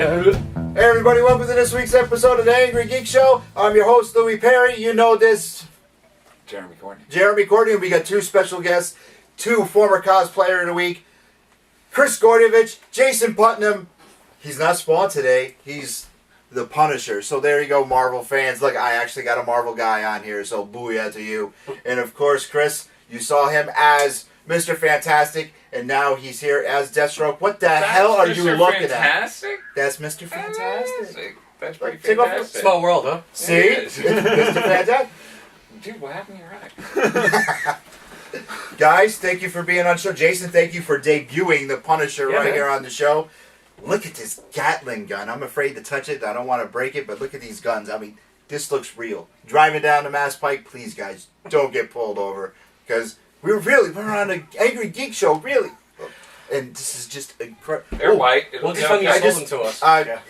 Hey everybody, welcome to this week's episode of the Angry Geek Show. I'm your host, Louis Perry. You know this. Jeremy Courtney. Jeremy Courtney, and we got two special guests, two former cosplayer of the week. Chris Gordovich, Jason Putnam. He's not Spawn today. He's the Punisher. So there you go, Marvel fans. Look, I actually got a Marvel guy on here, so booyah to you. And of course, Chris, you saw him as Mr. Fantastic, and now he's here as Deathstroke. What the hell are you looking Fantastic? at? That's Mr. Fantastic. That's pretty Take off fantastic. Small world, huh? See? It's Mr. Fantastic. Dude, what happened to your eye? Guys, thank you for being on the show. Jason, thank you for debuting the Punisher Yeah, right man. here on the show. Look at this Gatling gun. I'm afraid to touch it. I don't want to break it, but look at these guns. I mean, this looks real. Driving down the Mass Pike, please, guys, don't get pulled over. Because we're on an Angry Geek Show, really. And this is just incredible. They're white. Well, just when you I sold just- them to us.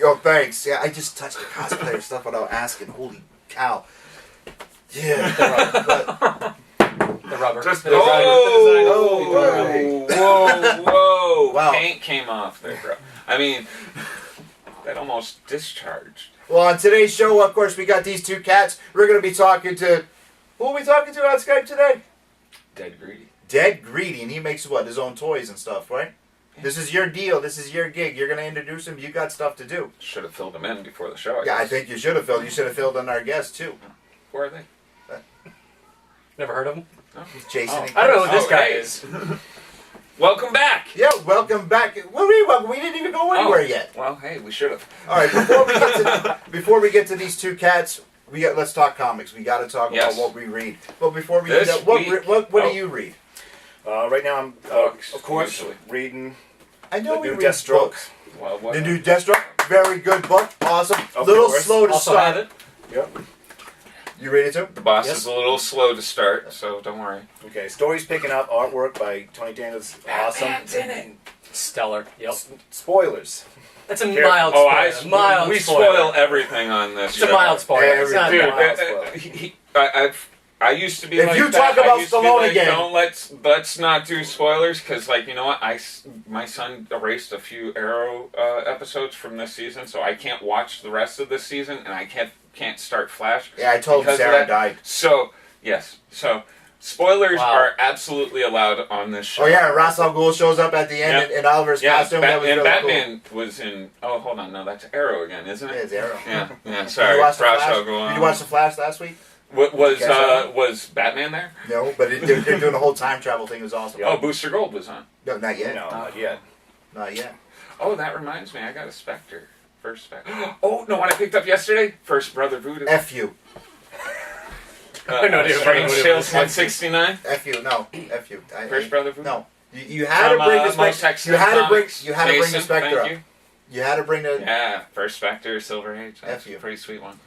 Oh, thanks. Yeah, I just touched the cosplayer stuff without asking. Holy cow. Yeah. The rubber. Just The the design. whoa. Wow. Paint came off there, bro. I mean, that almost discharged. Well, on today's show, of course, we got these two cats. We're going to be talking to... Who are we talking to on Skype today? Dead greedy. Dead Greedy, and he makes what? His own toys and stuff, right? This is your deal. This is your gig. You're going to introduce him. You got stuff to do. Should have filled them in before the show. Yeah, I guess. think you should have filled. You should have filled in our guest, too. Where are they? Never heard of them? No? Jason. Oh. and I don't know who Chris. this guy hey. is. Welcome back. Yeah, welcome back. What were you welcome? We didn't even go anywhere yet. Well, hey, we should have. All right, before we get to these two cats, let's talk comics. We got to talk Yes. about what we read. But before we This do that, what week- do you read? Right now I'm, Books, of course, usually. reading I know the we new read Deathstroke. books. Well, what? The new Deathstroke, very good book, awesome. Of Little course. slow to Also start. have it. Yep. You read it too? The boss Yes. is a little slow to start, so don't worry. Okay, story's picking up. Artwork by Tony Daniels, awesome. Batman's in it. Stellar. Yep. Spoilers. That's a Here. mild Oh, spoiler. Mild we spoiler. spoil everything on this It's a show. mild spoiler. It's not Dude, mild. I used to be If like you that. talk about I used to be Stallone like, again. don't let's not do spoilers because, like, you know what? My son erased a few Arrow episodes from this season, so I can't watch the rest of this season, and I can't start Flash. Yeah, I told because of Sarah that. died. So yes, spoilers Wow. are absolutely allowed on this show. Oh yeah, Ra's al Ghul shows up at the end in Oliver's costume. That was and really Batman was in. Oh, hold on, no, that's Arrow again, isn't cool. Yeah, it? it's Arrow. Yeah. Did Sorry, you watch the Ra's Flash? al Ghul. Did you watch the Flash last week? Was Batman there? No, but they're doing a whole time travel thing. It was awesome. Oh, Booster Gold was on. No, not yet. No, not yet. Not yet. Oh, that reminds me, I got a Spectre. First Spectre. Oh, no, what I picked up yesterday? First Brother Voodoo. F you. I know, dude, Strange Voodoo. Tales 169. F you. No. F you. First Brother Voodoo. No. You had to From, bring the Most Spectre. Excellent You had to bring the Jason, Spectre thank up. You had to bring the. Yeah, First Spectre, Silver Age. That's F you. a pretty sweet one.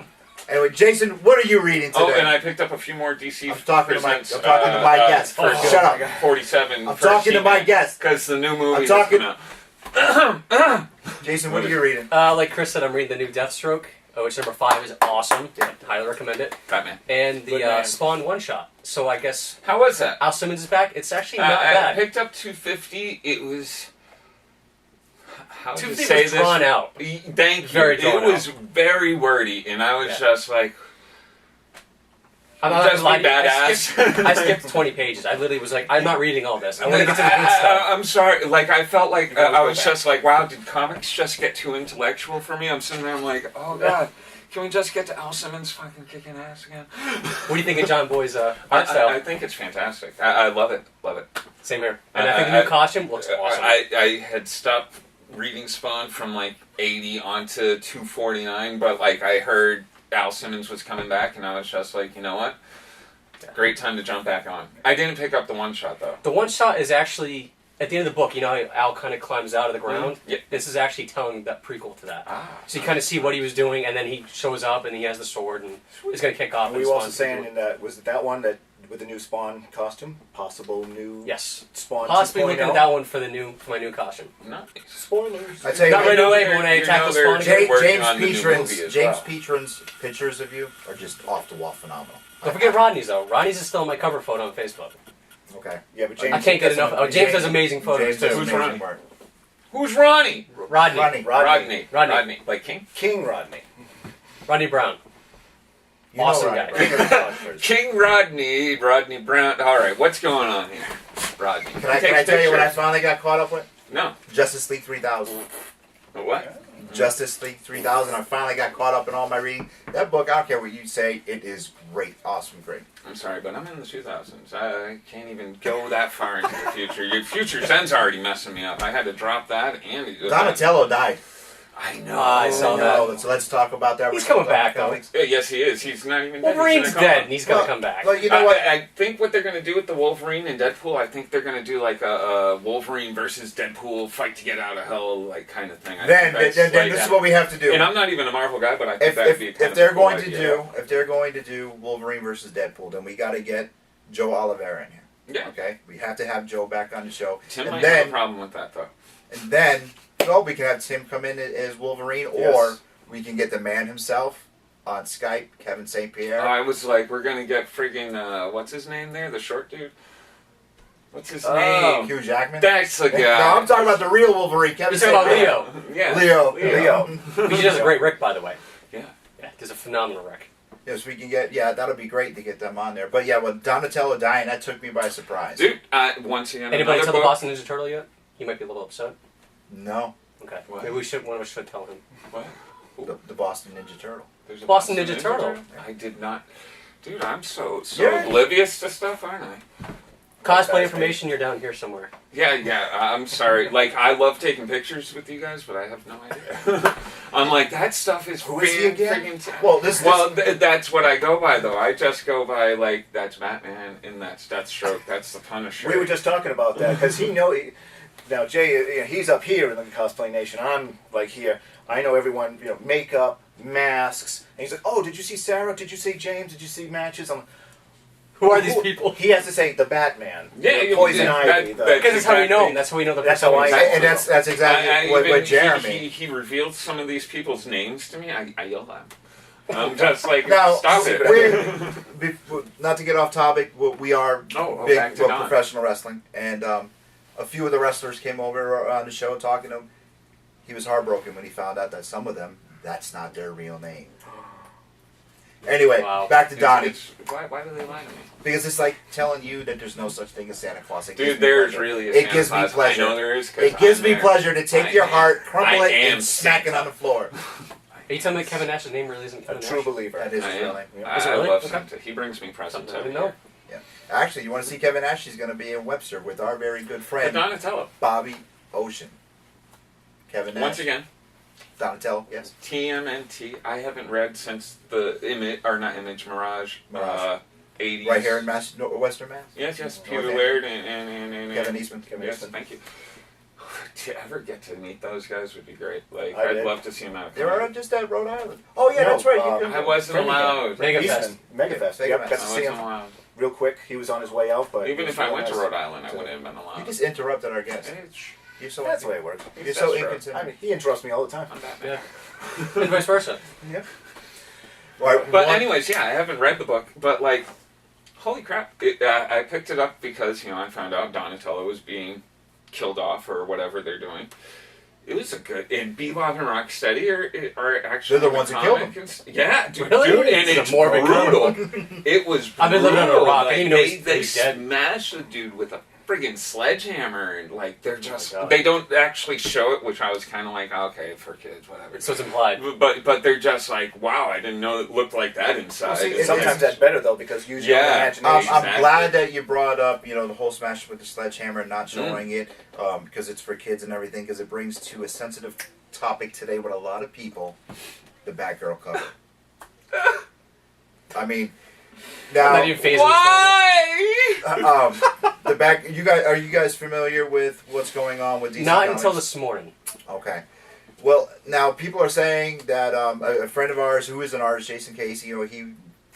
Anyway, Jason, what are you reading today? Oh, and I picked up a few more DC. I'm talking to my Presents, guest. first Shut up. 47. I'm talking to my guest. Because the new movie I'm is talking- coming out. Jason, what are you reading? Like Chris said, I'm reading the new Deathstroke, which number 5 is awesome. Yeah. Highly recommend it. Batman. And Good the man. Spawn one-shot. So I guess How was that? Al Simmons is back. It's actually not I bad. picked up 250. It was. How to 250 say was this? drawn out. Thank you. Very drawn it was very wordy, and I was Yeah. just like, I'm not just gonna be lie to you, badass. I skipped 20 pages. I literally was like, I'm not reading all this. I want to get to the good stuff. I'm sorry. Like I felt like gotta I go was back. just like, wow, did comics just get too intellectual for me? I'm sitting there, I'm like, oh god, can we just get to Al Simmons fucking kicking ass again? What do you think of John Boy's art I style? think it's fantastic. I love it. Love it. Same here. And I think the new costume looks awesome. I had stopped reading Spawn from like 80 onto 249, but like I heard Al Simmons was coming back, and I was just like, you know what? Great time to jump back on. I didn't pick up the one shot though. The one shot is actually at the end of the book. You know how Al kind of climbs out of the ground. Yeah. This is actually telling that prequel to that. Ah. So you kind of see what he was doing, and then he shows up and he has the sword and is going to kick off. We and were also Spawn's saying doing- in that, was it that one that with the new Spawn costume? Possible new yes, Spawn possibly 2.0? looking at that one for my new costume. Nice. Spoilers. I tell you, Not what, right away, they're- but when I you attack know the they're- Spawn they're again. working James on the new Petron's movie as James well. Petron's pictures of you are just off the wall phenomenal. Don't forget Rodney's though. Rodney's is still my cover photo on Facebook. Okay. Yeah, but James I can't get does enough. some- Oh, James does amazing photos James does too. Who's amazing Ronnie? work. Who's Ronnie? Rodney. Rodney. Like King? King Rodney. Rodney Brown. You Awesome know Rodney. guy. King of the Dodgers. King Rodney Brown. All right, what's going on here? Rodney. Can I tell you what I finally got caught up with? No. Justice League 3000. What? Justice League 3000. I finally got caught up in all my reading. That book, I don't care what you say, it is great. Awesome, great. I'm sorry, but I'm in the 2000s. I can't even go that far into the future. Your Future Ten's already messing me up. I had to drop that and... Donatello died. I know. I saw that. So let's talk about that. He's We're coming still talking back, though. comics. Yeah, yes, he is. He's not even Wolverine's dead. dead, and he's going to come back. Well, you know what? I think what they're going to do with the Wolverine and Deadpool, I think they're going to do like a Wolverine versus Deadpool fight to get out of hell, like kind of thing. Then this is what we have to do. And I'm not even a Marvel guy, but I think that'd be if they're going to do Wolverine versus Deadpool, then we got to get Joe Oliveira in here. Yeah. Okay, we have to have Joe back on the show. Tim and might then, have a problem with that though. And then, well, we can have Tim come in as Wolverine, or we can get the man himself on Skype, Kevin St. Pierre. I was like, we're gonna get friggin' what's his name there, the short dude. What's his name? Hugh Jackman. That's the guy. No, I'm talking about the real Wolverine. Kevin You're St. talking Pierre. about Leo. Yeah. Leo. He does a great Rick, by the way. Yeah. Yeah, does a phenomenal Rick. Yes, we can get. Yeah, that'll be great to get them on there. But yeah, with Donatello dying, that took me by surprise. Dude, once again, Anybody another tell the book. Boston Ninja Turtle yet? He might be a little upset. No, Okay. What? Maybe one of us should tell him. What? the Boston Ninja Turtle. There's a Boston Ninja Turtle. I did not. Dude, I'm so Yeah. oblivious to stuff, aren't I? Cosplay information, you're down here somewhere. Yeah, I'm sorry. Like, I love taking pictures with you guys, but I have no idea. I'm like, that stuff is Who is he again? friggin' Well, that's what I go by, though. I just go by, like, that's Batman, and that's Deathstroke, that's the Punisher. We were just talking about that because now Jay, he's up here in the Cosplay Nation. I'm like here. I know everyone, makeup, masks. And he's like, oh, did you see Sarah? Did you see James? Did you see matches? I'm like, Who are these people? He has to say the Batman. Yeah, Poison yeah, Ivy. Because that's how we know him. That's how we know the That's person. how I- And that's exactly what Jeremy. He revealed some of these people's names to me. I yelled at him. I'm just like, Now, stop it. not to get off topic, we are back big to Don. professional wrestling, and a few of the wrestlers came over on the show talking to him. He was heartbroken when he found out that some of them, that's not their real name. Anyway, Wow. back to Donnie. Why do they lie to me? Because it's like telling you that there's no such thing as Santa Claus. Dude, there's really a It Santa gives me Claus. pleasure. I know there is. 'Cause It gives I'm me there. pleasure to take I your am- heart, crumble I it, am and smack it Santa. on the floor. Are you telling me Kevin Nash's name really isn't A Kevin true Nash? believer. That is I his real am. name. Is it I really? love Okay. Santa. He brings me presents Something I every didn't know. year. Actually, you want to see Kevin Nash? He's going to be in Webster with our very good But friend, Donatello. Bobby Ocean. Kevin Nash. Once again, Donatello, yes. TMNT. I haven't read since the Mirage. Mirage. 80s. Right here in Western Mass. Yes. Peter North Laird and Kevin Eastman. Yes, thank you. To ever get to meet those guys would be great. Like, I I'd did. love to see them out. They were just at Rhode Island. Oh yeah, No, that's right. You I wasn't allowed. Mega Eastman. Fest. Megafest. Megafest. Yep, got to I see wasn't him allowed. real quick. He was on his way out, but Even it was if I real went to nice. Rhode Island, I wouldn't have been allowed. You just interrupted our guest. You're so That's the way it works. You're so That's true. inconsiderate. I mean, he interrupts me all the time. I'm Batman. Yeah. And vice versa. Yeah. Right, But one- anyways, yeah, I haven't read the book, but like, holy crap! I picked it up because I found out Donatello was being killed off or whatever they're doing. It was a good, and Bebop and Rocksteady are actually They're the ones who killed him. Yeah, dude, Really? and It's it's a morbid brutal. It was. I've been living under a brutal. rock. I Like, didn't even know he they was dead. smashed the dude with a friggin' sledgehammer, and like they're just God. they don't actually show it, which I was kind of like, okay, for kids, whatever. So it's implied. But they're just like, wow, I didn't know it looked like that inside. Well, see, It's- Sometimes that's better though because use your own Yeah. imagination. I'm Exactly. glad that you brought up, the whole smash with the sledgehammer and Mm. not showing it, because it's for kids and everything, because it brings to a sensitive topic today with a lot of people, the Batgirl cover. I mean, now, Not even phased Why? the back. Are you guys familiar with what's going on with DC Not Comics? until this morning. Okay. Well, now people are saying that a friend of ours who is an artist, Jason Casey, he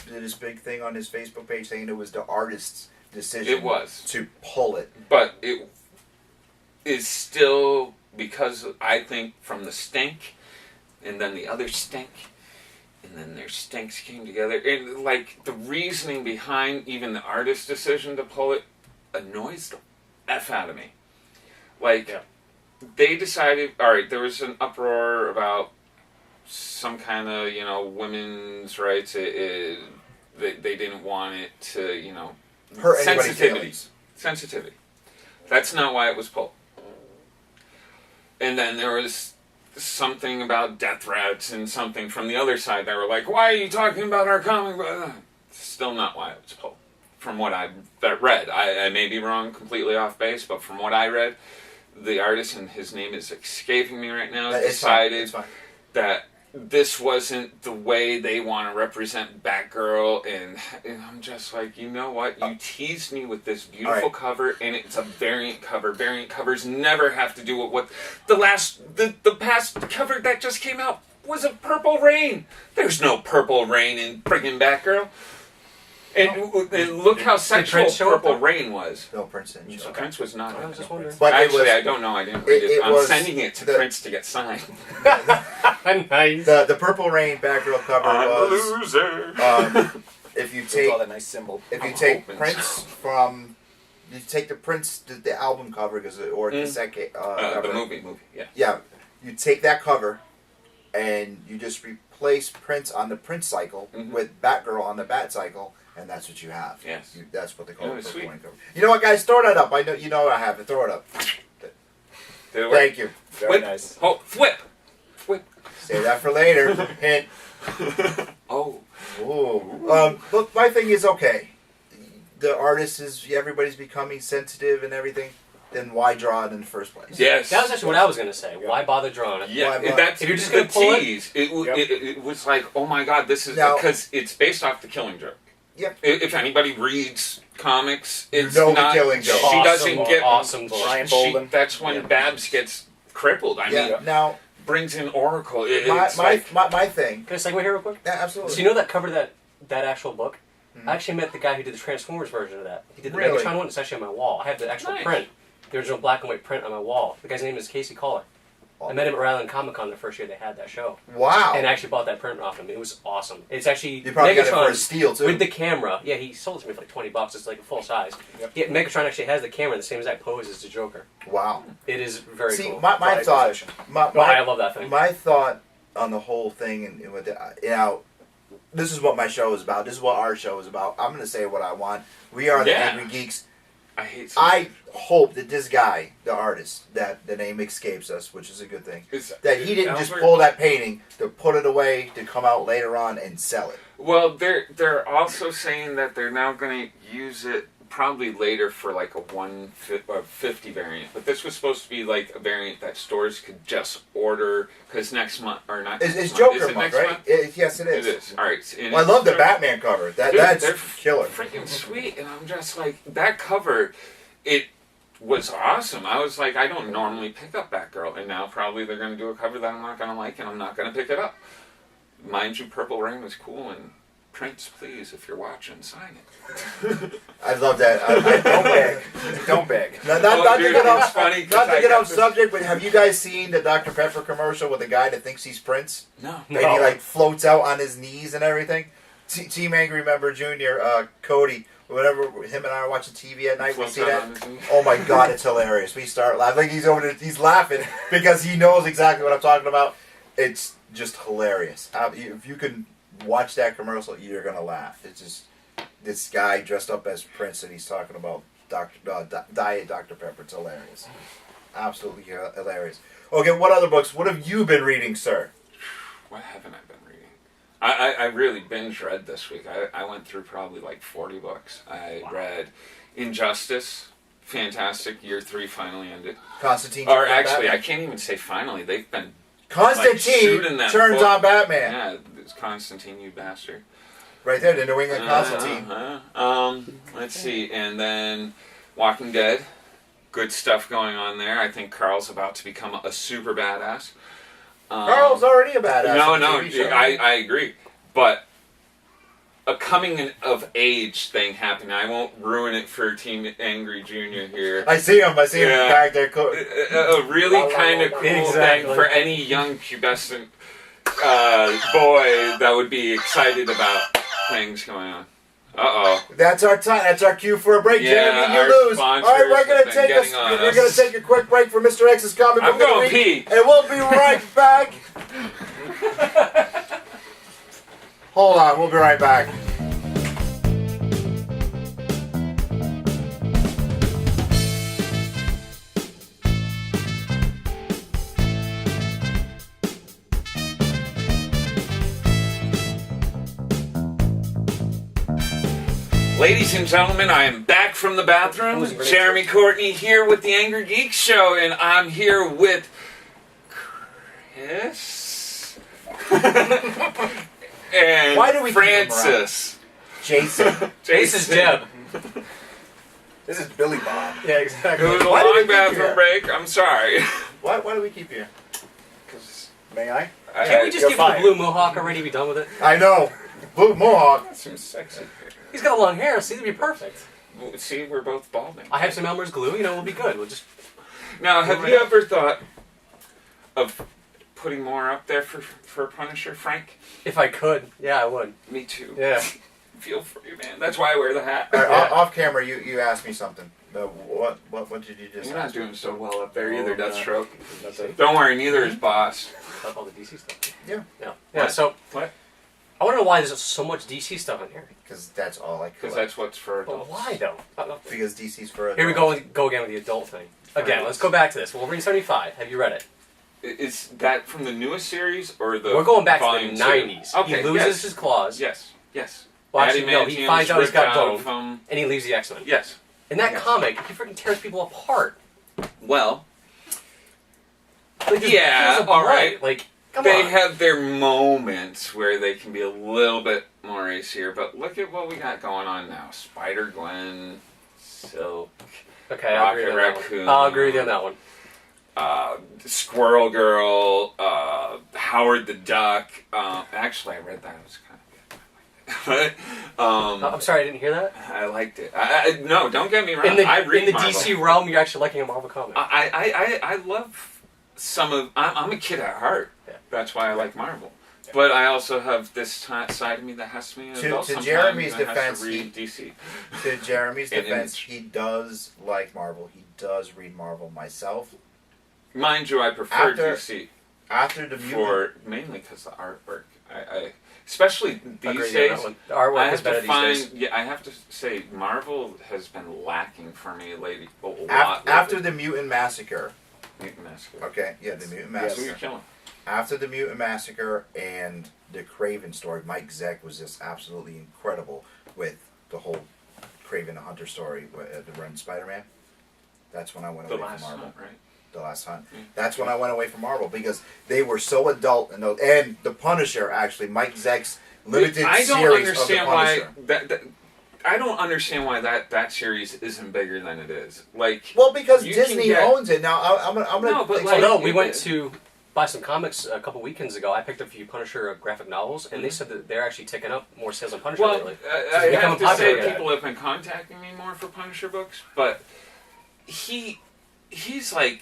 did his big thing on his Facebook page saying it was the artist's decision. It was. To pull it. But it is still, because I think from the stink, and then the other stink, and then their stinks came together. And like the reasoning behind even the artist's decision to pull it annoys the F out of me. Like, Yeah. they decided, all right, there was an uproar about some kind of, women's rights. They didn't want it to, Hurt anybody's sensitivity. feelings. Sensitivity. That's not why it was pulled. And then there was something about death threats and something from the other side. They were like, why are you talking about our comic book? Still not why it was pulled. From what I read. I may be wrong, completely off base, but from what I read, the artist, and his name is escaping me right now, decided that this wasn't the way they want to represent Batgirl, and I'm just like, you know what? You teased me with this beautiful cover, and it's a variant cover. Variant covers never have to do with what the past cover that just came out was a Purple Rain. There's no Purple Rain in friggin' Batgirl. And look how sexual Purple Rain was. No, Prince didn't show up. Prince was not. I was just wondering. But actually, I don't know. I didn't read it. I'm was sending it to Prince to get signed. Nice. The Purple Rain Batgirl cover I'm was. a loser. If you Take take all that nice symbol. if you I'm take hoping Prince from, you take the Prince the album cover or cassette cover. the movie, yeah. Yeah, you take that cover, and you just replace Prince on the Prince cycle with Batgirl on the Bat cycle, and that's what you have. Yes. That's what they call Yeah, it. sweet. Cover. You know what, guys? Throw that up. I know you know I have it. Throw it up. Did it work? Thank you. Very Whip. nice. Oh, flip. Save that for later. Hint. Oh. Ooh. Look, my thing is okay. The artist is everybody's becoming sensitive and everything. Then why draw it in the first place? Yes. That was actually what I was gonna say. Why bother drawing it? Yeah, Why- that's if you're just the gonna pull it- tease. It was like, oh my god, this is Now- because it's based off the Killing Joke. Yep. If anybody reads comics, it's know the not. Killing Joke. She Awesome doesn't book, get awesome book. Brian she- Bolden. That's when Babs gets crippled. I Yeah. mean, Now, brings in Oracle. It's my like, thing. Can I segue here real quick? Yeah, absolutely. So you know that cover that actual book? I actually met the guy who did the Transformers version of that. He did the Really? Megatron one. It's actually on my wall. I have the actual Nice. print, the original black and white print on my wall. The guy's name is Casey Collar. I met him at Rhode Island Comic Con the first year they had that show, Wow. and I actually bought that print off him. It was awesome. It's actually You probably got it for a Megatron steal too. with the camera. Yeah, he sold it to me for like $20. It's like a full size. Yep. Yeah, Megatron actually has the camera in the same exact pose as the Joker. Wow. It is very See, cool. my Prized thought. possession. I love that thing. My thought on the whole thing, and with this is what my show is about. This is what our show is about. I'm going to say what I want. We are the Yeah. Angry Geeks. I hate. I hope that this guy, the artist, that the name escapes us, which is a good thing, that he didn't just pull that painting to put it away to come out later on and sell it. Well, they're also saying that they're now going to use it probably later for like a 150 variant. But this was supposed to be like a variant that stores could just order because next month or not. It's next Joker Is it month, next right? Yes, it is. It is. All right. And Well, I love the they're- Batman cover. Dude, That's they're killer. freaking sweet, and I'm just like, that cover, it was awesome. I was like, I don't normally pick up Batgirl, and now probably they're going to do a cover that I'm not going to like, and I'm not going to pick it up. Mind you, Purple Rain was cool, and Prince, please, if you're watching, sign it. I love that. Don't beg. Don't beg. Not Dude, to get it's off, funny 'cause not to I get got off this- subject, but have you guys seen the Dr. Pepper commercial with the guy that thinks he's Prince? No. And he like floats out on his knees and everything. Team Angry Member Jr. Cody, whenever him and I are watching TV at night, we Floats see out that. on his knee. Oh my god, it's hilarious. We start laughing. Like he's over there, he's laughing because he knows exactly what I'm talking about. It's just hilarious. If you can watch that commercial, you're gonna laugh. It's just this guy dressed up as Prince and he's talking about Diet Dr. Pepper. It's hilarious. Absolutely hilarious. Okay, what other books? What have you been reading, sir? What haven't I been reading? I really binge read this week. I went through probably like 40 books. I read Injustice. Fantastic. Year 3 finally ended. Constantine. Or turned on actually, I Batman? can't even say finally. They've been Constantine shooting that turns book. on Batman. Yeah, it's Constantine, you bastard. Right there, the New England Constantine. Let's see, and then Walking Dead. Good stuff going on there. I think Carl's about to become a super badass. Carl's already a badass. No, on the no, TV show. I agree. But a coming of age thing happening. I won't ruin it for Team Angry Jr. here. I see him Yeah. back there. A really kind of cool thing Exactly. for any young pubescent boy that would be excited about things going on. Uh-oh. That's our time. That's our cue for a break. Yeah, Jeremy, you our lose. All right, sponsors we're have gonna been take getting on we're us. gonna take a quick break for Mr. X's comic book I'm of the going week, pee. and we'll be right back. Hold on, we'll be right back. Ladies and gentlemen, I am back from the bathroom. Jeremy Courtney here with the Angrygeeks show, and I'm here with Chris and Why do we keep him Francis. Jason. This is Jeb. This is Billy Bob. Yeah, It exactly. was a Why did we long keep you bathroom here? break. I'm sorry. Why do we keep you? May I? Can't we just You're give him the fired. blue mohawk already? Be done with it. I know. Blue Mohawk. That seems sexy. He's got long hair. See, it'd be perfect. See, we're both balding. I have some Elmer's glue. You know, we'll be good. We'll just. Now, have you ever thought of putting more up there for Punisher, Frank? If I could, yeah, I would. Me too. Yeah. Feel free, man. That's why I wear the hat. All right, Yeah. off camera, you asked me something. What did you just You're not ask? doing so well up there either, Oh, no. Deathstroke. That's it. Don't worry, neither is Boss. About all the DC stuff. Yeah. Yeah. Yeah. What? So What? I want to know why there's so much DC stuff in here. Because that's all I Because collect. that's what's for But adults. why though? Because DC's for Here we go again with the adult thing. Again, let's go back to this. Wolverine 75. Have you read it? Is that from the newest series or the We're going back to volume the two? 90s. Okay, he loses yes. his claws, Yes, yes. Well, actually, no, he Adamantium's finds out he's ripped got out bone. from- and he leaves the X-Men. Yes. In that Yes. comic, he freaking tears people apart. Well, Like, there's Yeah, pools of all blood. right. Like, come they on. have their moments where they can be a little bit more racier, but look at what we got going on now. Spider-Gwen, Silk, Okay, I'll agree Rocket with that one. Raccoon. I'll agree with you on that one. Squirrel Girl, Howard the Duck. Actually, I read that. It was kind of good. I'm sorry, I didn't hear that. I liked it. No, don't get me wrong. In the, I read in the Marvel. DC realm, you're actually liking a Marvel comic. I love some of. I'm a kid at heart. Yeah. That's why I like Marvel. But I also have this side of me that has to be an adult to sometimes Jeremy's and has defense, to read DC. To Jeremy's And defense, Image. he does like Marvel. He does read Marvel. Myself, Mind you, I prefer After- DC after the mutant, for mainly because the artwork. I especially these Agree on days. that one. The artwork I is have better to these find. days. Yeah, I have to say, Marvel has been lacking for me lately. A lot after lately. the Mutant Massacre. Mutant Massacre. Okay, yeah, the Mutant Yes. Who Massacre. you're killing? After the Mutant Massacre and the Craven story, Mike Zeck was just absolutely incredible with the whole Craven the Hunter story, the Run Spider-Man. That's when I went The away from last Marvel. one, right? The Last Hunt. Yeah. That's when I went away from Marvel because they were so adult and the Punisher actually, Mike Zeck's limited I don't series understand of the why Punisher. I don't understand why that series isn't bigger than it is. Like, Well, because you can Disney get- owns it now. I'm gonna. No, but Oh like- no, we went to buy some comics a couple weekends ago. I picked up a few Punisher graphic novels, and they said that they're actually taking up more sales on Punisher well, lately. I become have a to popular say guy. people have been contacting me more for Punisher books, but he's like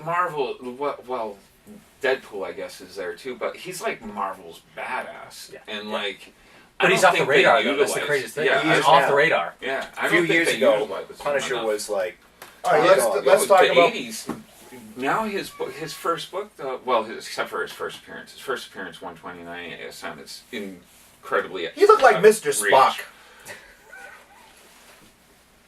Marvel. Well, Deadpool, I guess, is there too, but he's like Marvel's badass, Yeah. and Yeah. like. But I he's don't off the think they radar, though. That's the utilize- craziest thing. Yeah, He's is off now. the radar. yeah. I A few don't think years they ago, utilize him Punisher enough. was like. All right, let's talk the about. 80s. Now his book, his first book, except for his first appearance 129 ASM is incredibly. You look like Mr. reach. Spock.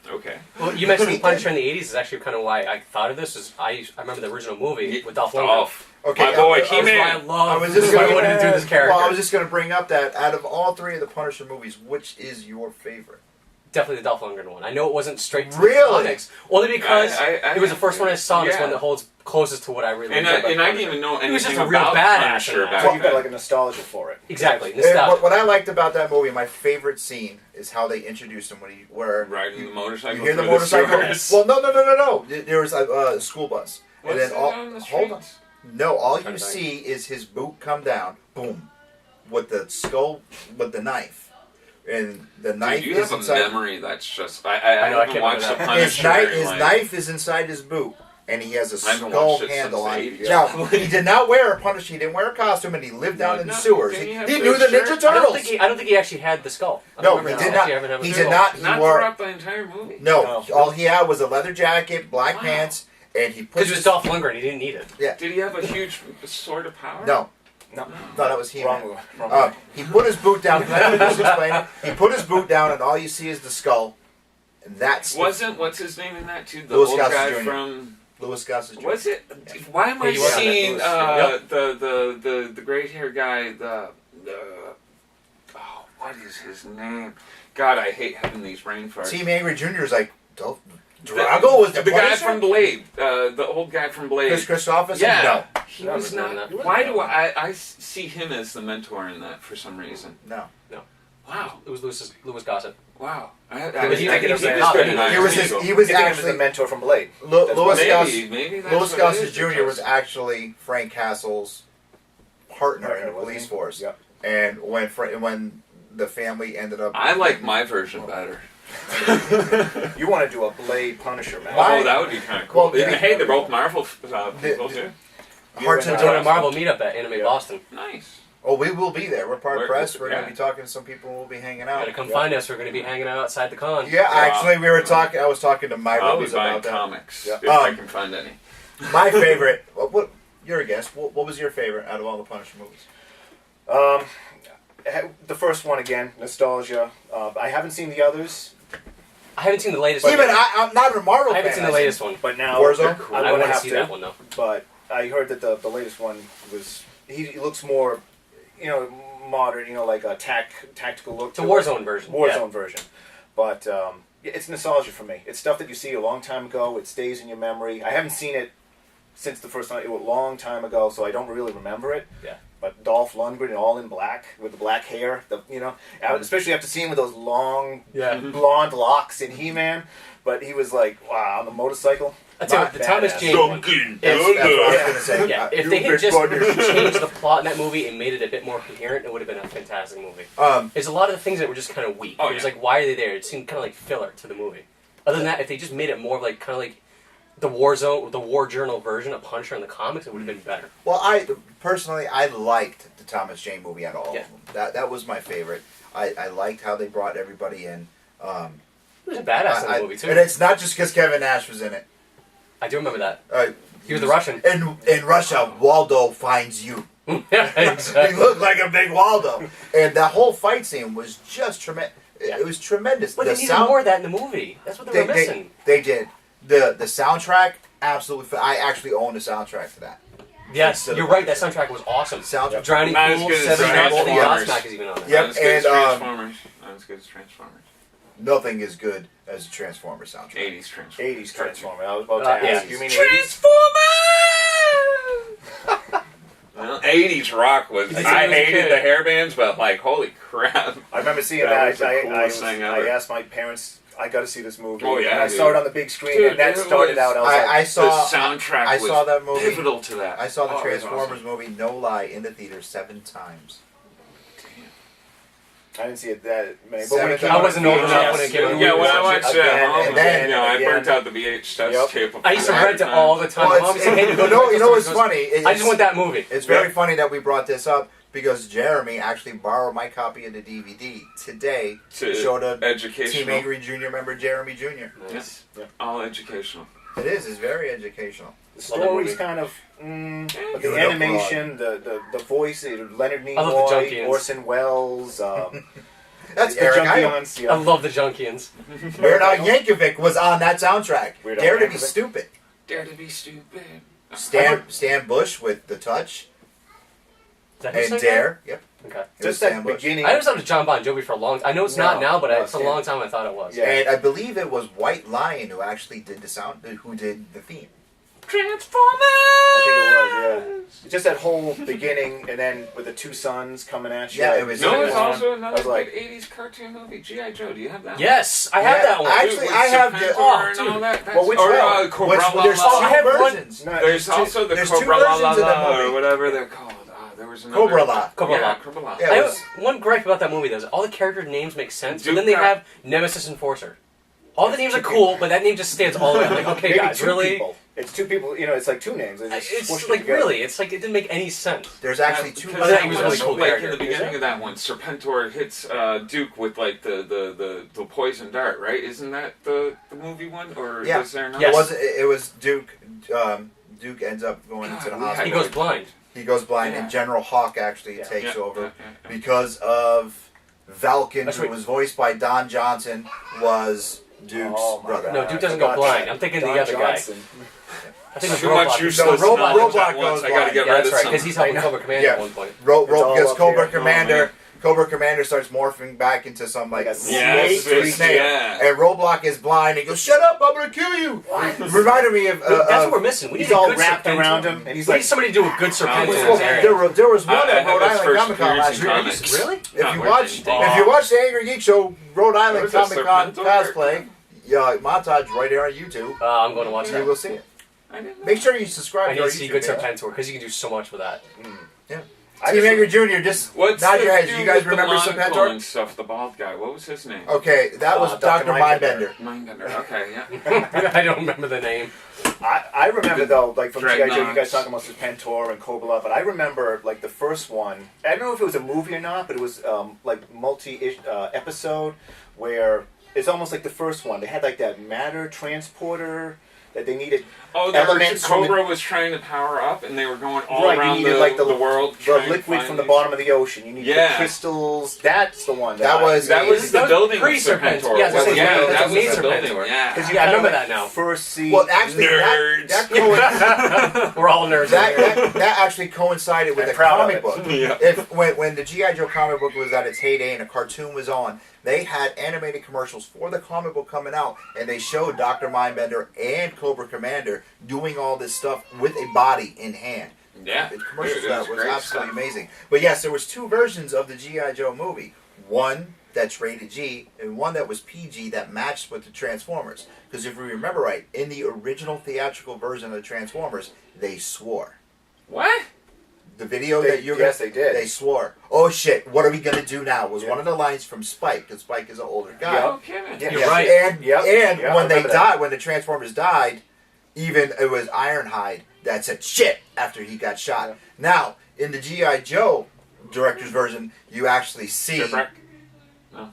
Okay. Well, you mentioned Punisher in the 80s is actually kind of why I thought of this. Is I remember the original movie with Dolph Lundgren. Dolph. Okay, My boy, That's why I He-Man. love. I was just what gonna he wanted to do with this character. Well, I was just going to bring up that out of all three of the Punisher movies, which is your favorite? Definitely the Dolph Lundgren one. I know it wasn't straight to Really? the comics, only because I- it was the first one I saw. And it's yeah. one that holds closest to what I really. And enjoy I about didn't Punisher. even know He was anything just a real about badass Punisher in that. back So you've got then. like a nostalgia for it. Exactly. And Nostalgia. what I liked about that movie, my favorite scene, is how they introduced him where Riding the motorcycle. you hear the through motorcycle. sewers. Well, no. There was a school bus, What's and then it all on the hold on. streets? No, all Trying you to think. see is his boot come down, boom, with the skull, with the knife, and the knife Dude, you is have a inside. memory that's just. I I know, I haven't can't watched the remember Punisher. His in, knife is inside his boot. and he has a I haven't skull watched it handle since on the it. 80s. Now, he did not wear a Punisher. He didn't wear a costume, and he lived down in the No, sewers. didn't He he have knew the the shirt? Ninja I don't Turtles. think he actually had the skull. I No, don't he remember did that. not. Actually, I haven't He the did skull. not. He Not wore throughout the entire movie. no. No. All he had was a leather jacket, black Wow. pants, and he put Because it was Dolph Lundgren, he didn't need it. Did he have a huge sword of power? No, No, that was he. wrong. Wrong. He put his boot down. Can I just explain it? He put his boot down, and all you see is the skull. And that's Wasn't what's his name in that too? The Louis old Gossett guy Jr. from. Louis Gossett Jr. Was it? Why am Yeah, I you were on that seeing list. the great hair guy? Oh, what is his name? God, I hate having these brain farts. Team Angry Jr. is like, Drago was the guy Punisher? from Blade, the old guy from Blade. Chris Christopherson? Yeah, No. he No, was no, not. no. Why do I see him as the mentor in that for some reason? No. Wow, It was Louis Gossett. wow. He was I good in at He was Angrygeeks. he was You think of him as actually the mentor from Blade. Louis Maybe, Gossett. maybe that's Louis what it Gossett is, Jr. was because- actually Frank Castle's partner in the Wasn't police he? force. Yep. And when the family ended up, I like my version better. You want to do a Blade Punisher match? Why? Oh, that would be kind of cool. Well, Yeah, hey, they're both Marvel people The- too. Hearts You and and Doing a Jones. Marvel meetup at Anime Yeah. Boston. Nice. Oh, we will be there. We're part We're- press. We're going yeah. to be talking to some people. We'll be hanging Gotta out. come Yeah. find us. We're going to be hanging out outside the con. Yeah, actually, we were talking. I was talking to my I'll be Rose buying about that. comics Yeah. if I can find any. My favorite. What? You're a guest. What was your favorite out of all the Punisher movies? The first one again, nostalgia. I haven't seen the others, I haven't seen the latest Even one. I'm not a Marvel I haven't fan. seen the latest one. but now Warzone? I I want want to to see that one though. But I heard that the latest one was he looks more, modern. Like a tactical look. It's a to Warzone version. Warzone version. But yeah, it's nostalgia for me. It's stuff that you see a long time ago. It stays in your memory. I haven't seen it since the first time. It was a long time ago, so I don't really remember it. Yeah. But Dolph Lundgren, all in black with the black hair, especially after seeing him with those long Yeah. blonde locks in He-Man. But he was like, wow, on the motorcycle. I'd say Not the Thomas badass. Jane one. That's what I was going to say. Yeah, if You they had big just buggers. changed the plot in that movie and made it a bit more coherent, it would have been a fantastic movie. There's a lot of the things that were just kind of weak. Oh, It was yeah. like, why are they there? It seemed kind of like filler to the movie. Other than that, if they just made it more like kind of like the Warzone, the War Journal version of Punisher in the comics, it would have been better. Well, personally, I liked the Thomas Jane movie out of all Yeah. of them. That was my favorite. I liked how they brought everybody in. He was a badass in the movie too. And it's not just because Kevin Nash was in it. I do remember that. Uh, He was the Russian. In Russia, Waldo finds you. Yeah, He exactly. looked like a big Waldo. And that whole fight scene was just tremendous. Yeah. It was tremendous. But The they needed sound- more of that in the movie. That's what they were missing. They did. The soundtrack, absolutely. I actually own the soundtrack to that. Yes, Instead of you're right. That Punisher. soundtrack was awesome. Soundtrack. Drowning Not as Pool, good as Seven Gold, and Transformers. Godsmack is even on it. Yep, Not as good as and, Transformers. Not as good as Transformers. Nothing is good as a Transformer soundtrack. 80s Transformers. 80s Transformer. I was about to Yeah. ask. You mean 80s? Transformers! Well, 80s rock was. You think I it was a hated kid? the hairbands, but like, holy crap! I remember seeing That that. was the coolest thing I ever. asked my parents, I got to see this movie. Oh, yeah, And I dude. saw it on the big screen, Dude, and that it started was- out. I was like, I saw. the soundtrack I was saw that movie. pivotal to that. I saw the Oh, it was Transformers awesome. movie, no lie, in the theater 7 times. I didn't see it that many. But Seven when it came times. out I wasn't on old enough VHS, when it came out. Yeah, when I watched watched it it at again home, and again I and burnt again. out the VHS Yep. tape. I used to rent it all the time. Well, Mom it's, said, "Hey, you know what's funny? I just want that movie. It's very funny that we brought this up because Jeremy actually borrowed my copy of the DVD today to show the Team Educational. Angry Jr. member Jeremy Jr. Nice. All educational. It is. It's very educational. The Love that story's movie. kind of, but Give the it up, animation, the voice, Leonard love the Nimoy, Junkians. Orson Welles, That's the Eric Idle. Junkions, I yeah. love the Junkians. Weird Al Yankovic was on that soundtrack. Weird Al Dare to be Yankovic. stupid. Dare to be stupid. Stan Bush with The Touch Is that who and sang Dare. Yep. that? Okay. It was Just Stan that Bush. beginning. I always thought it was John Bon Jovi for a long time. I know it's not No, now, but no, for a Stan. long time I thought it was. Yeah. And I believe it was White Lion who actually did the sound, who did the theme. Transformers! I think it was, yeah. Just that whole beginning, and then with the two sons coming at you. Yeah, like, it was- No, it's Yeah. also I another was like- good 80s cartoon movie. G.I. Joe, do you have that? Yes, I have Yeah, that one. actually, With I have the- Serpentor oh, and dude. all that. That's, Well, which or, one? Which, Cobra there's La La. two I have one- versions. No, There's also the there's two Cobra La versions La of that La, or movie. whatever they're called. There was another. Cobra La. Cobra Yeah, La. Cobra La. Yeah. I it have was- one gripe about that movie though is all the character names make sense, but Duke then they Got- have Nemesis Enforcer. All the names are cool, but that name just stands all the way. I'm like, okay, Maybe guys, two really? people. It's two people. It's like two names. They just squished It's it like together. really, it's like it didn't make any sense. There's actually two. Because that was really cool like character. in the beginning of that one, Serpentor hits Duke with like the poison dart, right? Isn't that the movie one, or Yeah. was there not? Yes. It was Duke. Duke ends up going into the God, we hospital. He goes blind. He goes blind, Yeah. and General Hawk actually Yeah. takes Yeah, over yeah. because of Valken, That's who right. was voiced by Don Johnson, was Duke's Oh, my brother. God. No, Duke doesn't I go forgot blind. that. I'm thinking Don the other Johnson. guy. I think Too Robot much is- useless Robot knowledge goes at once. I gotta blind. get Yeah, rid that's of right, some. because he's helping I know. Cobra Commander Yeah. at one point. It's all Because up Cobra here. Commander, Cobra Commander starts morphing back into some like Like a Yes, snake. it's- yeah. and Roblox is blind. And he goes, "Shut up! I'm gonna kill you." Reminded me of That's what we're missing. We He's need a all good wrapped Serpentor. around him, and he's We like, need somebody to do a good Serpentor in Well, this There area. was one I at have Rhode his Island first Comic Con appearance last in year. comics. Really? If Not you worth watch, anything. if you watch the Angry Geek Show Rhode Island What is this, Comic Con Serpentor? cosplay, montage right here on YouTube, I'm going to watch you that. will see it. I didn't know. Make sure you subscribe I to need our to see YouTube good page. Serpentor because you can do so much with that. I Team just- Angry Jr. Just What's nod the your heads. dude You guys with the remember monocle Serpentor? and stuff? The bald guy. What was his name? Okay, that was Dr. Dr. Mindbender. Mindbender. Okay, yeah. I don't remember the name. I remember though, like from G.I. Joe, you Dreadnoughts. guys talking about Serpentor and Cobra, but I remember like the first one. I don't know if it was a movie or not, but it was like multi episode where it's almost like the first one. They had like that matter transporter that they needed. Oh, Elements from Cobra was trying to power up, and they were going all Right, you around needed, the, like, the world. The trying to liquid find from the these- bottom of the ocean. You needed Yeah. the crystals. That's the one. That was That was the That was building of pre-Serpentor. Serpentor. Yeah, that's yeah, what- that that's was what the made building. Serpentor. Yeah. Because you gotta remember that now. First see. Well, actually, Nerds. We're all nerds. that actually coincided with I'm a proud of comic it. book. Yeah. If when the G.I. Joe comic book was at its heyday and a cartoon was on, they had animated commercials for the comic book coming out, and they showed Dr. Mindbender and Cobra Commander doing all this stuff with a body in hand. Yeah. The commercials Dude, for it that was great absolutely stuff. amazing. But yes, there was two versions of the G.I. Joe movie. One that's rated G, and one that was PG that matched with the Transformers. Because if we remember right, in the original theatrical version of the Transformers, they swore. What? The video They- that you're yes, they did. They swore. Oh shit! What are we gonna do now? Was one of the lines from Spike? Because Spike is an older guy. Yeah. No kidding. Yeah. You're right. And Yep. and Yeah, I when they remember that. died, when the Transformers died, even it was Ironhide that said shit after he got shot. Yeah. Now in the GI Joe director's version, you actually see. Shipwreck? No.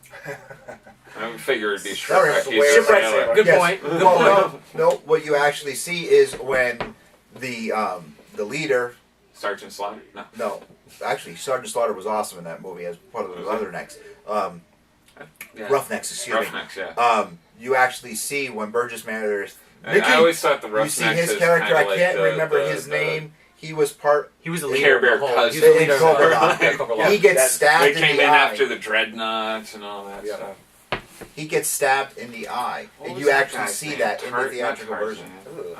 I would figure it'd be Sorry, Shipwreck. it's He's way- a Shipwreck sailor. sailor. Good Yes. point. Good Well, point. no. What you actually see is when the leader. Sergeant Slaughter? No. No, actually, Sergeant Slaughter was awesome in that movie as part of the Was he? Leathernecks. Yeah. Roughnecks, excuse me. Roughnecks, yeah. You actually see when Burgess Matters. I always thought the you Roughnecks see his is character. kinda I like can't the- remember the- his the- name. He was part. He was the Care leader of Bear the whole. cousin. He was the In leader Cobra of Law. yeah, Cobra Law. He gets That- stabbed They in came the in eye. after the Dreadnoughts and all that Yeah. stuff. He gets stabbed in the eye, What and was you that actually guy's see name? that in the Not theatrical Tarzan. version.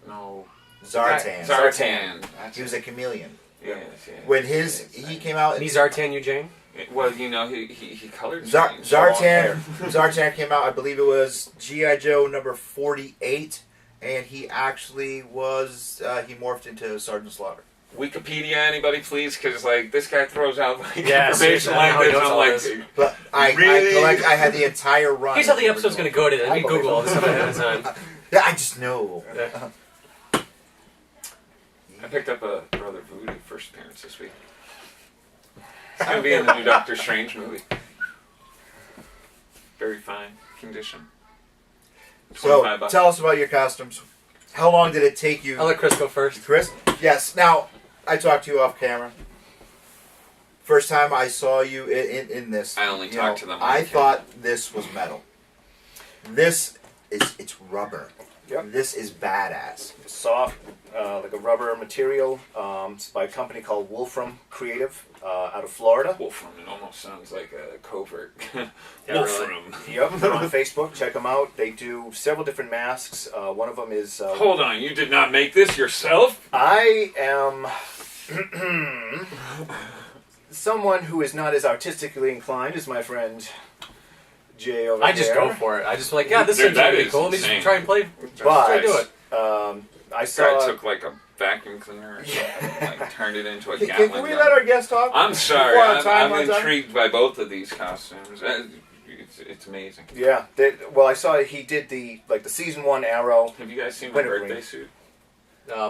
No. Zartan. Zartan. That's He was a chameleon. Yes, yeah. When he came out, And he's Zartan Eugene. Well, you know, he colored things. Zartan came out. I believe it was GI Joe number 48, and he actually was he morphed into Sergeant Slaughter. Wikipedia, anybody, please? Because like this guy throws out like Yeah, information seriously, I like don't know this. how he I'm knows all like, this. But Really? I had the entire run. Here's how of the episode's going to original. go today. Let me Google all this stuff ahead of time. Yeah, I just know. Yeah. I picked up a Brother Voodoo first appearance this week. It's gonna be in the new Doctor Strange movie. Very fine condition. So, $25. tell us about your costumes. How long did it take you, I'll let Chris go first. Chris? Yes. Now, I talked to you off camera. First time I saw you in this, I only you talked know, to them on I camera. thought this was metal. It's rubber. Yep. This is badass. Soft, like a rubber material. It's by a company called Wolfram Creative out of Florida. Wolfram. It almost sounds like a covert. Yeah, Wolfram. Yep, they're on Facebook. Check them out. They do several different masks. One of them is. Hold on, you did not make this yourself? I am someone who is not as artistically inclined as my friend Jay over I just there. go for it. I just like, yeah, this Dude, seems that pretty is cool. Let me insane. just try and play. But Try to do it. I Guy saw. took like a vacuum cleaner and like turned it into a Can Gatling we gun. let our guest talk? I'm sorry. Before our time I'm runs out? intrigued by both of these costumes. It's amazing. Yeah. Well, I saw he did the season 1 Arrow. Have you guys seen my Winter birthday green. suit?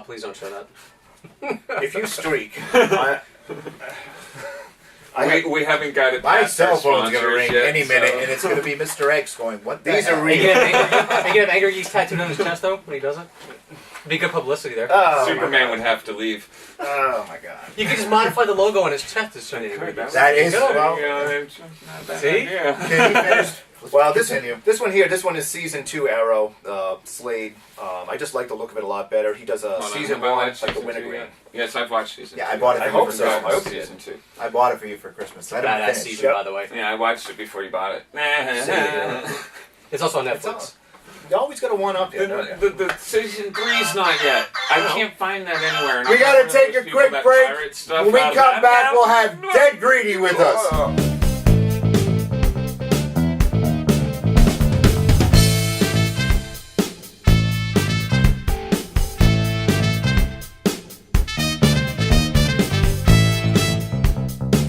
Please don't show that. If you streak, We haven't got it. My past cell our phone's gonna sponsors ring yet, any minute, so- and it's gonna be Mr. X going, "What the These are hell?" Are you gonna have Angrygeeks tattooed on his chest though when he does it? Be good publicity there. oh, Superman my would have to leave. God. Oh my God. You could just modify the logo on his chest as soon as That That is Go. well. it's not a bad See? idea. Can you finish? Well, Continue. this one is season 2 Arrow. Slade. I just like the look of it a lot better. He does a Hold on, season have I 1 watched like the season Winter two Green. yet? Yes, I've watched season Yeah, two. I bought it. I for hope you so. for I Christmas. hope you season 2. I bought it for you for Christmas. Let him Badass finish. season, Yep. by the way. Yeah, I watched it before you bought it. It's also on It's Netflix. all- You always got to one up here, don't you? The season 3's not yet. I can't find that anywhere. and We I'm gotta one of take those a people quick that break. pirate stuff When we out of come that. back, we'll have Dead Greedy with us.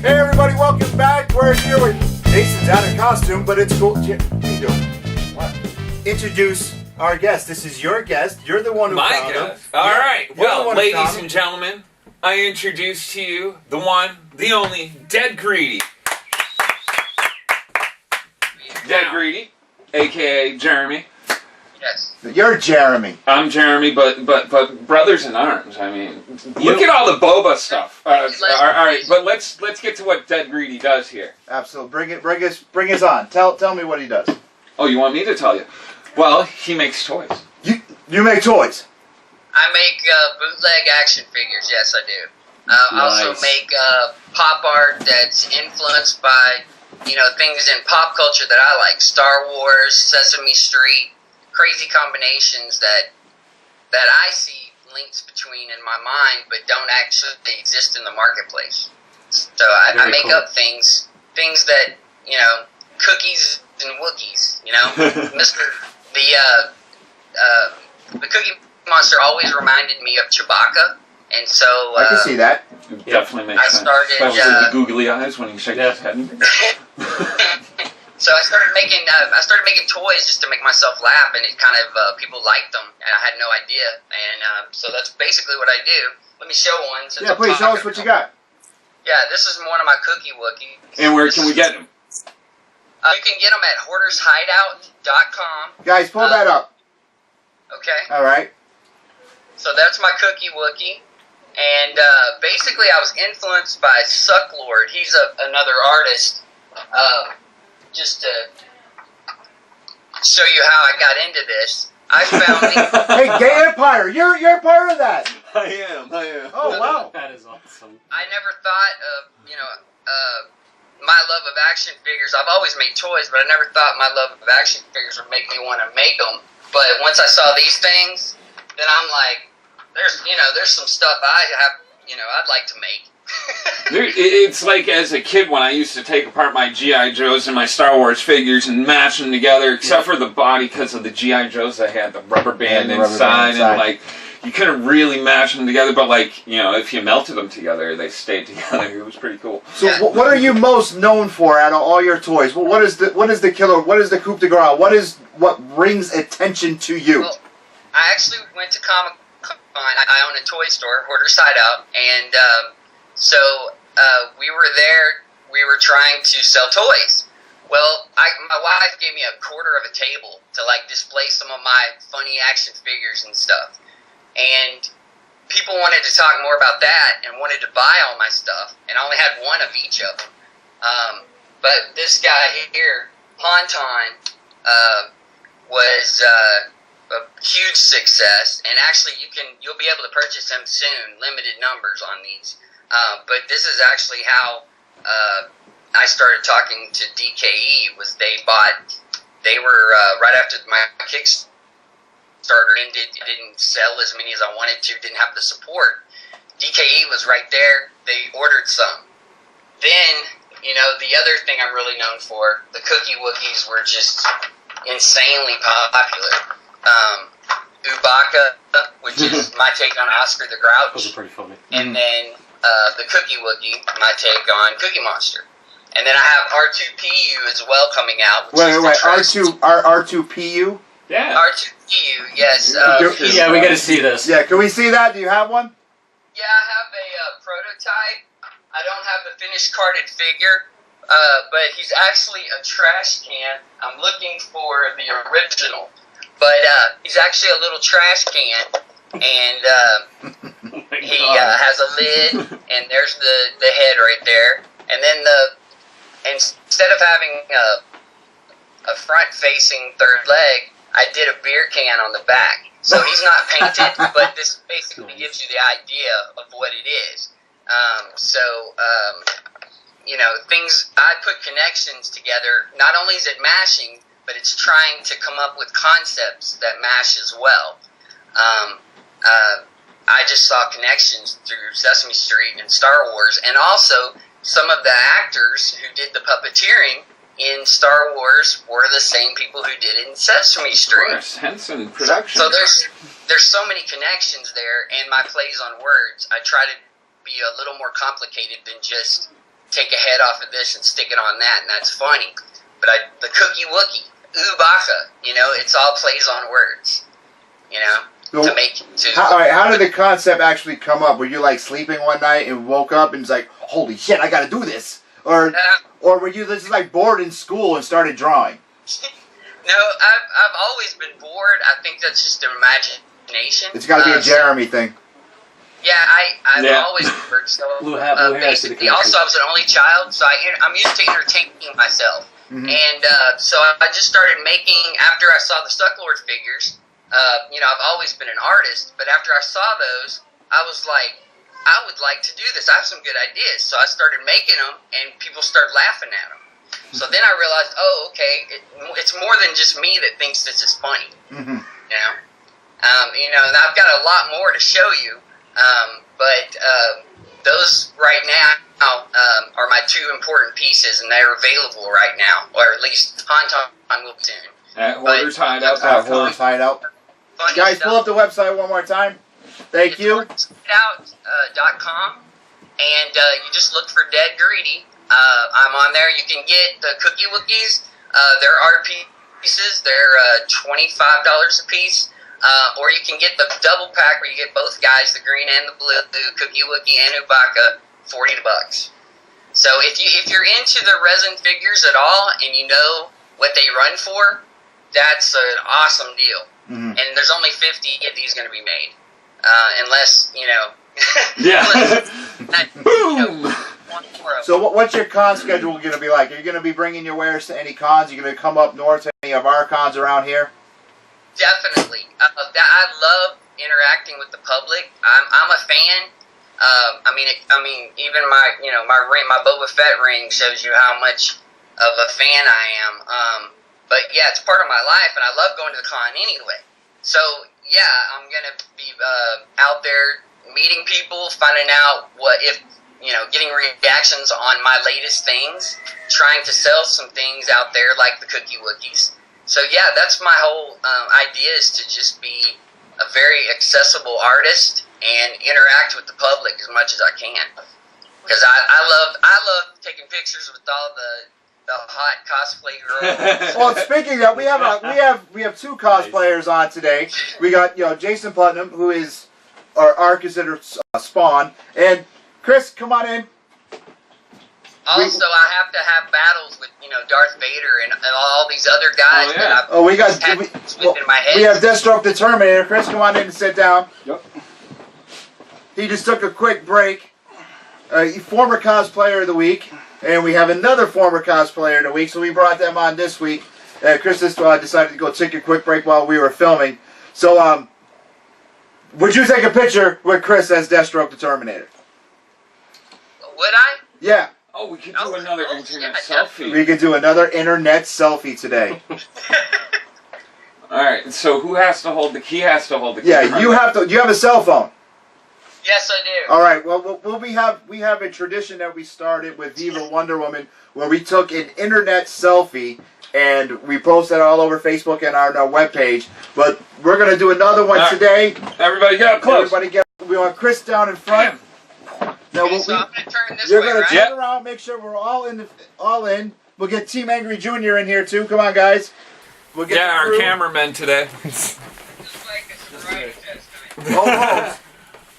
Hey everybody, welcome back. We're here with Jason's out of costume, but it's cool. What are you doing? What? Introduce our guest. This is your guest. You're the one who My found him. guess. All Yeah. right. You're the Well, one who found ladies him. and gentlemen, I introduce to you the one, the only, Dead Greedy. Dead Greedy, aka Jeremy. Yes. You're Jeremy. I'm Jeremy, but brothers in arms. I mean, look at all the boba stuff. All right, but let's get to what Dead Greedy does here. Absolutely. Bring us on. Tell me what he does. Oh, you want me to tell you? Well, he makes toys. You make toys. I make bootleg action figures. Yes, I do. I also Nice. make pop art that's influenced by, things in pop culture that I like. Star Wars, Sesame Street, crazy combinations that I see links between in my mind, but don't actually exist in the marketplace. So I Very make cool. up things that, cookies and Wookiees, the Cookie Monster always reminded me of Chewbacca, and so I can see that. It definitely makes I sense. started, Especially with the googly eyes when he shakes Yeah. his head. so I started making toys just to make myself laugh, and it kind of people liked them, and I had no idea, and so that's basically what I do. Let me show one. since Yeah, I'm please show us talking. what you got. Yeah, this is one of my Cookie Wookiees. And where can we get him? You can get them at hoardershideout.com. Guys, pull that up. Okay. All right. So that's my Cookie Wookie. And basically, I was influenced by Sucklord. He's another artist. Just to show you how I got into this, I found these. Hey, Gay Empire, you're part of that. I am. Oh wow. That is awesome. I never thought of, my love of action figures. I've always made toys, but I never thought my love of action figures would make me want to make them. But once I saw these things, then I'm like, there's some stuff I'd like to make. It's like as a kid when I used to take apart my G.I. Joes and my Star Wars figures and mash them together, except for the body because of the G.I. Joes that had the rubber band Yeah, the rubber inside, band and like you couldn't really mash them together, but like if you melted them together, they stayed together. It was pretty cool. So what are you most known for out of all your toys? Well, what is the killer? What is the coup de grace? What brings attention to you? Well, I actually went to Comic Con. I own a toy store, Hoarder's Hideout, and so we were there. We were trying to sell toys. Well, my wife gave me a quarter of a table to display some of my funny action figures and stuff, and people wanted to talk more about that and wanted to buy all my stuff, and I only had one of each of them. But this guy here, Ponton, was a huge success, and actually you'll be able to purchase him soon, limited numbers on these. But this is actually how I started talking to DKE. They were right after my Kickstarter ended. Didn't sell as many as I wanted to. Didn't have the support. DKE was right there. They ordered some. Then the other thing I'm really known for, the Cookie Wookies were just insanely popular. Ubaka, which is my take on Oscar the Those are Grouch, pretty funny. and then the Cookie Wookie, my take on Cookie Monster. And then I have R2PU as well coming out. Which Wait, is wait, the R2PU? Yeah. R2PU, yes. Yeah, we got to see this. Yeah, can we see that? Do you have one? Yeah, I have a prototype. I don't have the finished carded figure, but he's actually a trash can. I'm looking for the original, but he's actually a little trash can, and he has a lid, and there's the head right there, and then instead of having a front-facing third leg, I did a beer can on the back. So he's not painted, but this basically gives you the idea of what it is. You know, I put connections together. Not only is it mashing, but it's trying to come up with concepts that mash as well. I just saw connections through Sesame Street and Star Wars, and also some of the actors who did the puppeteering in Star Wars were the same people who did it in Sesame Street. Of course, Henson Productions. So there's so many connections there, and my plays on words, I try to be a little more complicated than just take a head off of this and stick it on that, and that's funny. But the Cookie Wookie, Ubaka, you know, it's all plays on words, you know, to make it to. All right, how did the concept actually come up? Were you like sleeping one night and woke up and was like, holy shit, I gotta do this? Or were you just like bored in school and started drawing? No, I've always been bored. I think that's just an imagination. It's got to be a Jeremy thing. Yeah, I've always bored. So basically, also I was an only child, so I'm used to entertaining myself. Mm-hmm. And so I just started making, after I saw the Sucklord figures, you know, I've always been an artist, but after I saw those, I was like, I would like to do this. I have some good ideas. So I started making them, and people started laughing at them. So then I realized, oh, okay, it's more than just me that thinks this is funny. Mm-hmm. You know, and I've got a lot more to show you, but those right now are my two important pieces, and they're available right now, or at least on Wilton. At Hoarders Hideout. Hoarders Hideout. Guys, pull up the website one more time. Thank you. HoardersHideout.com, and you just look for Dead Greedy. I'm on there. You can get the Cookie Wookies. They're art pieces. They're $25 a piece. Or you can get the double pack where you get both guys, the green and the blue, Cookie Wookie and Ubaka, $40. So if you're into the resin figures at all and you know what they run for, that's an awesome deal. Mm-hmm. And there's only 50 of these going to be made. Unless, you know... yeah. Boom! So what's your con schedule going to be like? Are you going to be bringing your wares to any cons? Are you going to come up north to any of our cons around here? Definitely. I love interacting with the public. I'm a fan. I mean, even my Boba Fett ring shows you how much of a fan I am. But yeah, it's part of my life, and I love going to the con anyway. So yeah, I'm gonna be out there meeting people, finding out getting reactions on my latest things, trying to sell some things out there like the Cookie Wookies. So yeah, that's my whole idea, is to just be a very accessible artist and interact with the public as much as I can. Because I love taking pictures with all the hot cosplay girls. Well, speaking of, we have two cosplayers on today. We got Jason Putnam, who is our considered Spawn, and Chris, come on in. Also, I have to have battles with Darth Vader and all these other guys that I've in my head. We have Deathstroke the Terminator. Chris, come on in and sit down. Yep. He just took a quick break. Former cosplayer of the week. And we have another former cosplayer of the week, so we brought them on this week. Chris decided to go take a quick break while we were filming. So, would you take a picture with Chris as Deathstroke the Terminator? Would I? Yeah. Oh, we could do another internet selfie. We could do another internet selfie today. All right. So who has to hold the key? Has to hold the key. Yeah, you have to. You have a cell phone. Yes, I do. All right. Well, we have a tradition that we started with Viva Wonder Woman, where we took an internet selfie and we posted it all over Facebook and our webpage. But we're gonna do another one today. Everybody get up close. We want Chris down in front. No, Okay, so I'm gonna turn this you're way, gonna right? turn around, make sure we're all in. We'll get Team Angry Junior in here too. Come on, guys. We'll get Yeah, the our crew. cameramen today. Just like a sobriety test. Almost.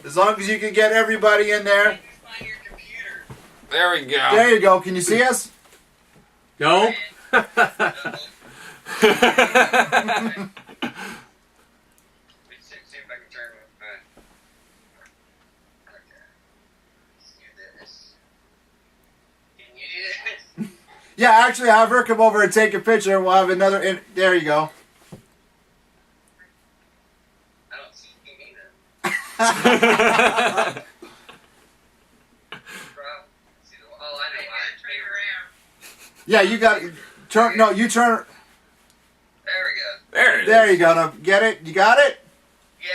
As long as you can get everybody in there. Find your computer. There we go. There you go. Can you see us? No. Let's see if I can turn it. Alright. Okay. Let's do this. Can you do this? Yeah, actually, have her come over and take a picture. We'll have another. There you go. I don't see you either. Bro. See the, oh, I know. Turn around. Yeah, you got turn. No, you turn. There we go. There it is. There you go. Now get it. You got it. Yeah,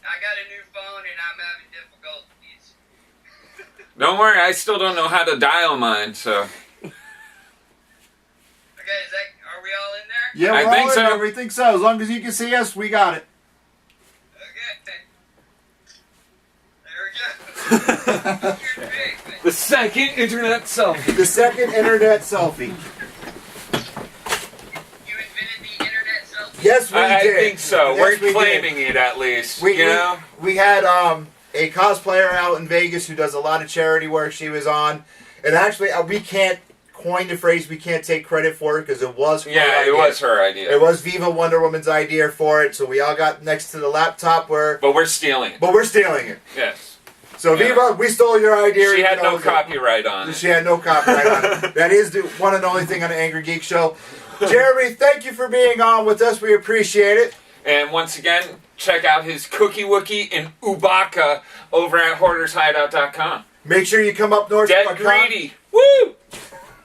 I got a new phone and I'm having difficulties. Don't worry, I still don't know how to dial mine, so. Okay, is that, are we all in there? Yeah, I we're think all in so. there. We think so. As long as you can see us, we got it. Okay. There we go. You're big, man. The second internet selfie. The second internet selfie. You invented the internet selfie? Yes, we I did. think so. Yes, We're we did. claiming it at least. We you know? we had a cosplayer out in Vegas who does a lot of charity work. She was on, and actually we can't coin the phrase. We can't take credit for it because it was her Yeah, idea. it was her idea. It was Viva Wonder Woman's idea for it. So we all got next to the laptop But we're stealing it. but we're stealing it. Yes. So Yeah. Viva, we stole your idea. She had You no know, copyright on it. She had no copyright on it. That is the one and only thing on the Angry Geek Show. Jeremy, thank you for being on with us. We appreciate it. And once again, check out his Cookie Wookie and Ubaka over at hoardershideout.com. Make sure you come up north. Dead to a con- greedy. Woo!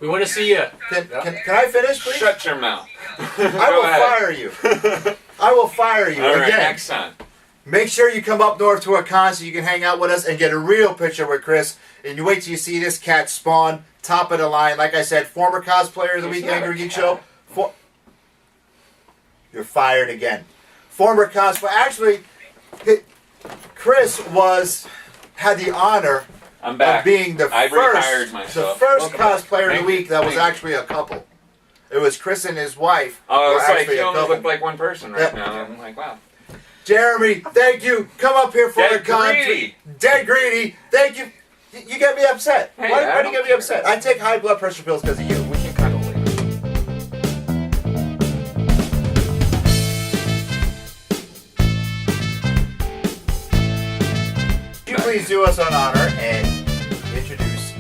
We want to see you. Can I finish, please? Shut your mouth. I Go will ahead. fire you. I will fire you All right, again. next time. Make sure you come up north to a con so you can hang out with us and get a real picture with Chris. And you wait till you see this cat spawn, top of the line. Like I said, former cosplayer of the He's week, not Angry a Geek cat. Show. You're fired again. Former cosplayer. Actually, Chris had the honor I'm back. of being the I retired first myself. cosplayer of the Thank week you. that was Thank you. actually a couple. It was Chris and his wife. Oh, were it's like actually you a only couple. look like one person right Yep. now. I'm like, wow. Jeremy, thank you. Come up here for Dead a con. greedy. Dead greedy. Thank you. You get me upset. Hey, why I do you don't get me care. upset? I take high blood pressure pills because of you. We can cuddle later. Could you please do us an honor and introduce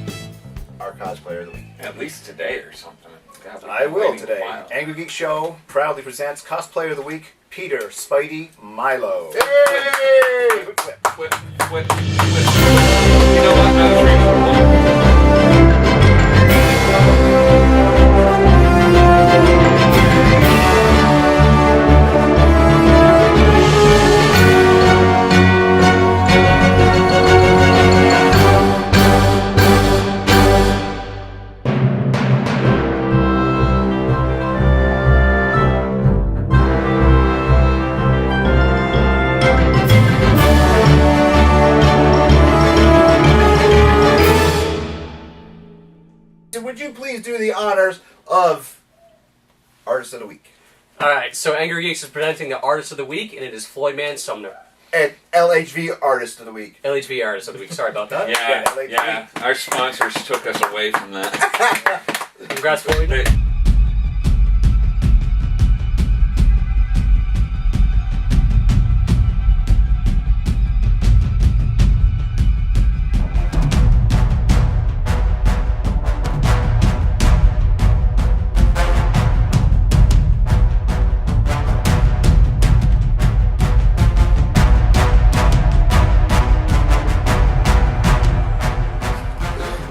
our cosplayer of the week? At least today or something. God, we've I been will waiting a today. while. Angry Geek Show proudly presents Cosplayer of the Week, Peter Spidey Milo. Hey! Whip, whip, whip. You know what? I was reading one. Would you please do the honors of Artist of the Week? All right, so Angry Geeks is presenting the Artist of the Week, and it is Floyd Man Sumner. And LHV Artist of the Week. LHV Artist of the Week. Sorry about that. Yeah. Our sponsors took us away from that. Congrats, Floyd. They-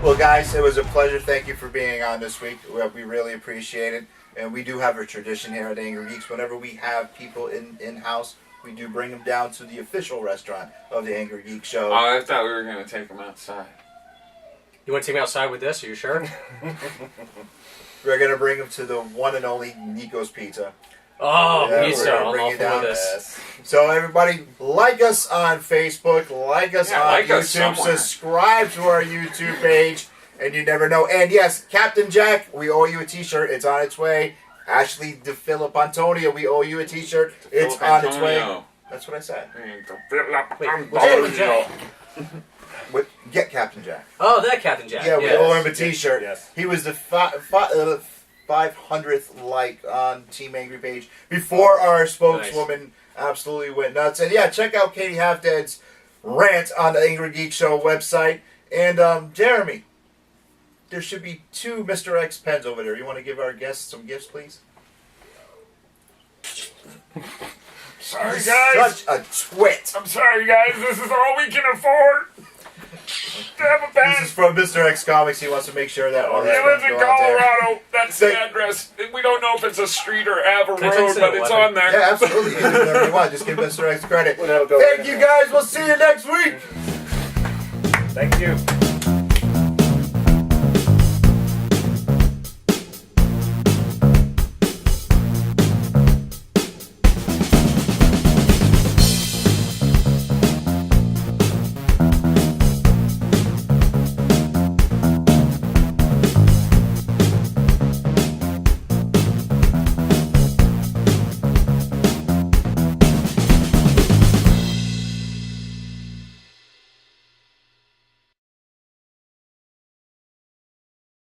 Well, guys, it was a pleasure. Thank you for being on this week. We really appreciate it. And we do have a tradition here at Angry Geeks. Whenever we have people in-house, we do bring them down to the official restaurant of the Angry Geek Show. Oh, I thought we were going to take them outside. You want to take me outside with this? Are you sure? We're going to bring them to the one and only Nico's Pizza. Oh, Yeah, me we're so. gonna I'm bring all you for down. this. So everybody, like us on Facebook, like us Yeah, on like us YouTube, somewhere. subscribe to our YouTube page, and you never know. And yes, Captain Jack, we owe you a T-shirt. It's on its way. Ashley DePhilip Antonio, we owe you a T-shirt. It's Philip on its way. Antonio. That's what I said. Wait, what's Captain Jack? Get Captain Jack. Oh, that Captain Jack. Yeah, we yes. owe him a T-shirt. Yes. He was the 500th like on Team Angry page before our spokeswoman absolutely went nuts. And yeah, check out Katie Halfdead's rant on the Angry Geek Show website. And Jeremy, there should be 2 Mr. X pens over there. You want to give our guests some gifts, please? Sorry, guys. Such a twit. I'm sorry, guys. This is all we can afford. To have a This pen. is from Mr. X Comics. He wants to make sure that all He his lives pens in go out there. Colorado. That's the Thank- address. We don't know if it's a street or Ave Can I take Road, some but it's weapon? on there. Yeah, absolutely. You can do whatever you want. Just give Mr. X credit. Well, that'll go Thank right you in guys. We'll see you next week. Thank you.